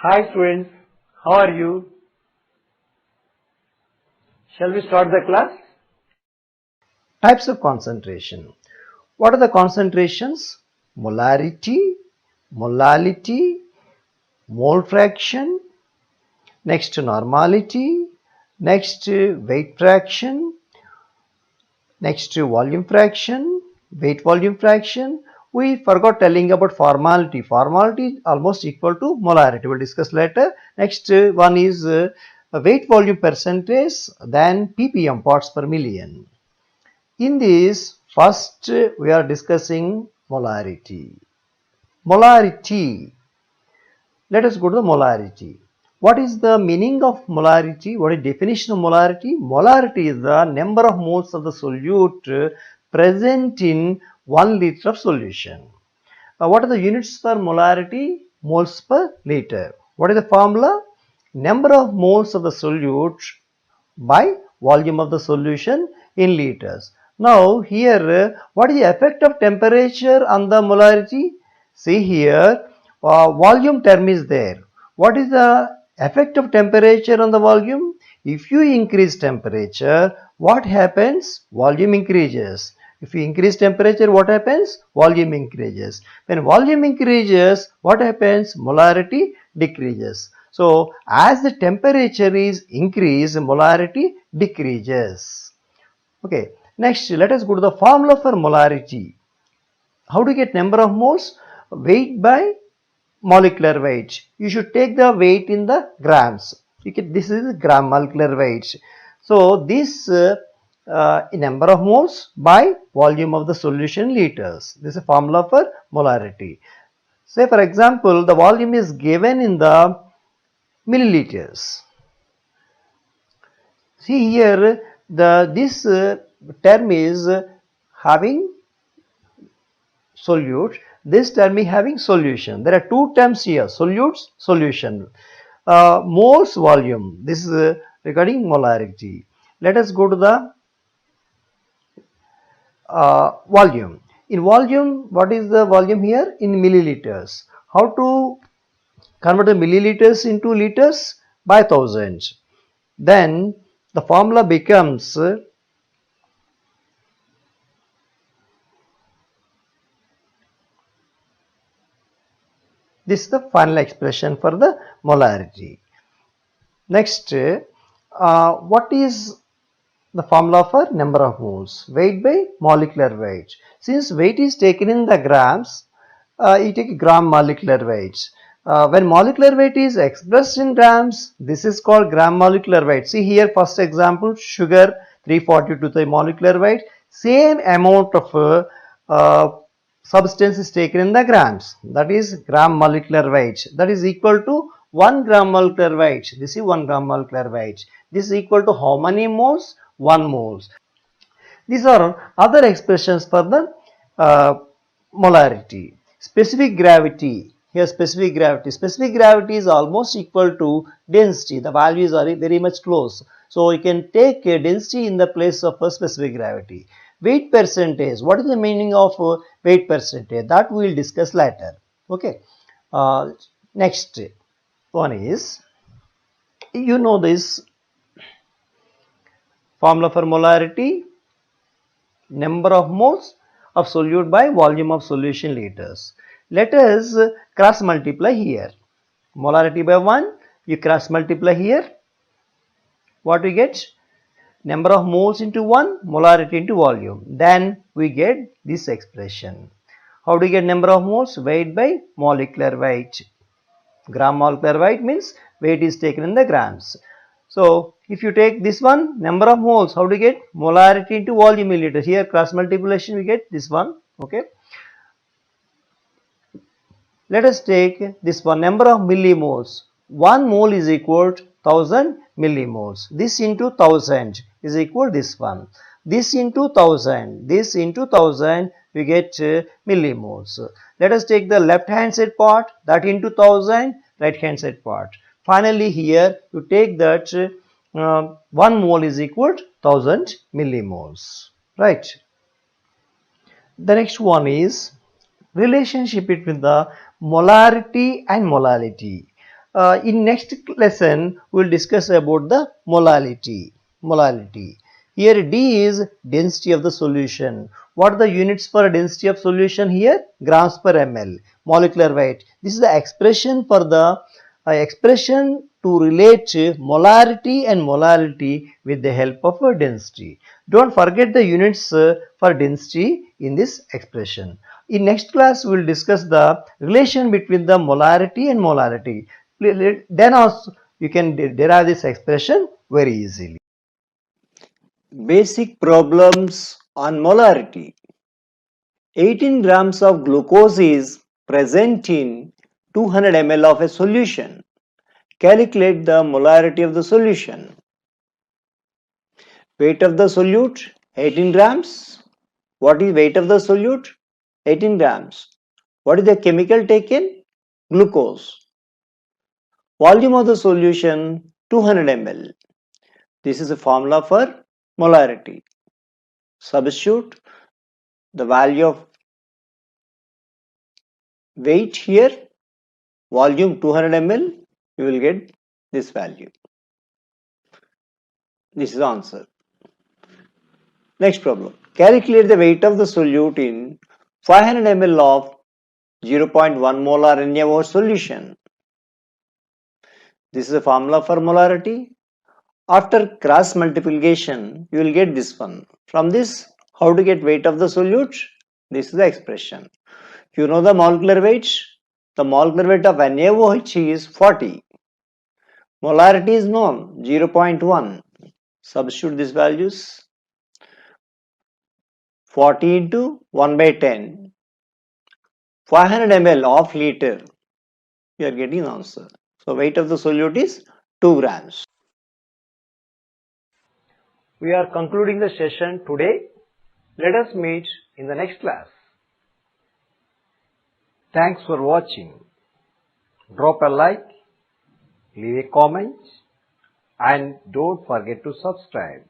Hi students, how are you? Shall we start the class? Types of concentration. What are the concentrations? Molarity, molality, mole fraction, next normality, next weight fraction, next volume fraction, weight volume fraction. We forgot telling about formality. Formality is almost equal to molarity. We'll discuss later. Next one is weight volume percentage, then ppm, parts per million. In this, first we are discussing molarity. Molarity. Let us go to the molarity. What is the meaning of molarity? What is the definition of molarity? Molarity is the number of moles of the solute present in 1 liter of solution. What are the units for molarity? Moles per liter. What is the formula? Number of moles of the solute by volume of the solution in liters. Now here what is the effect of temperature on the molarity? See here volume term is there. What is the effect of temperature on the volume? If you increase temperature, what happens? Volume increases. If you increase temperature, what happens? Volume increases. When volume increases, what happens? Molarity decreases. So, as the temperature is increased, molarity decreases. Okay. Next, let us go to the formula for molarity. How to get number of moles? Weight by molecular weight. You should take the weight in the grams. This is gram molecular weight. So, this number of moles by volume of the solution liters. This is a formula for molarity. Say for example, the volume is given in the milliliters. See here, this term is having solute. This term is having solution. There are two terms here: solutes, solution. Moles, volume. This is regarding molarity. Let us go to the volume. In volume, what is the volume here? In milliliters. How to convert the milliliters into liters? By thousand. Then the formula becomes this is the final expression for the molarity. Next, what is the formula for number of moles? Weight by molecular weight. Since weight is taken in the grams, you take gram molecular weight. When molecular weight is expressed in grams, this is called gram molecular weight. See here, first example, sugar 342 the molecular weight. Same amount of substance is taken in the grams. That is gram molecular weight. That is equal to 1 gram molecular weight. This is 1 gram molecular weight. This is equal to how many moles? 1 moles. These are other expressions for the molarity. Specific gravity. Here specific gravity. Specific gravity is almost equal to density. The values are very much close. So you can take a density in the place of a specific gravity. Weight percentage. What is the meaning of weight percentage? That we will discuss later. Okay. Next one is, you know this formula for molarity, number of moles of solute by volume of solution liters. Let us cross multiply here. Molarity by 1, you cross multiply here. What we get? Number of moles into 1, molarity into volume. Then we get this expression. How do you get number of moles? Weight by molecular weight. Gram molecular weight means weight is taken in the grams. So, if you take this one, number of moles, how do you get? Molarity into volume in liters. Here cross multiplication we get this one. Okay. Let us take this one, number of millimoles. 1 mole is equal to 1000 millimoles. This into 1000 is equal to this one. This into 1000. This into 1000 we get millimoles. Let us take the left hand side part, that into 1000, right hand side part. Finally here you take that 1 mole is equal to 1000 millimoles. Right. The next one is relationship between the molarity and molality. In next lesson, we will discuss about the molality. Molality. Here D is density of the solution. What are the units for density of solution here? Grams per ml. Molecular weight. This is the expression for the expression to relate molarity and molality with the help of a density. Don't forget the units for density in this expression. In next class, we will discuss the relation between the molarity and molality. Then also you can derive this expression very easily. Basic problems on molarity. 18 grams of glucose is present in 200 ml of a solution. Calculate the molarity of the solution. Weight of the solute 18 grams. What is weight of the solute? 18 grams. What is the chemical taken? Glucose. Volume of the solution 200 ml. This is a formula for molarity. Substitute the value of weight here, volume 200 ml, you will get this value. This is the answer. Next problem. Calculate the weight of the solute in 500 ml of 0.1 molar NaOH solution. This is a formula for molarity. After cross multiplication, you will get this one. From this, how to get weight of the solute? This is the expression. You know the molecular weight? The molecular weight of NaOH is 40. Molarity is known, 0.1. Substitute these values. 40 into 1 by 10. 500 ml of liter. You are getting the answer. So weight of the solute is 2 grams. We are concluding the session today. Let us meet in the next class. Thanks for watching. Drop a like, leave a comment, and don't forget to subscribe.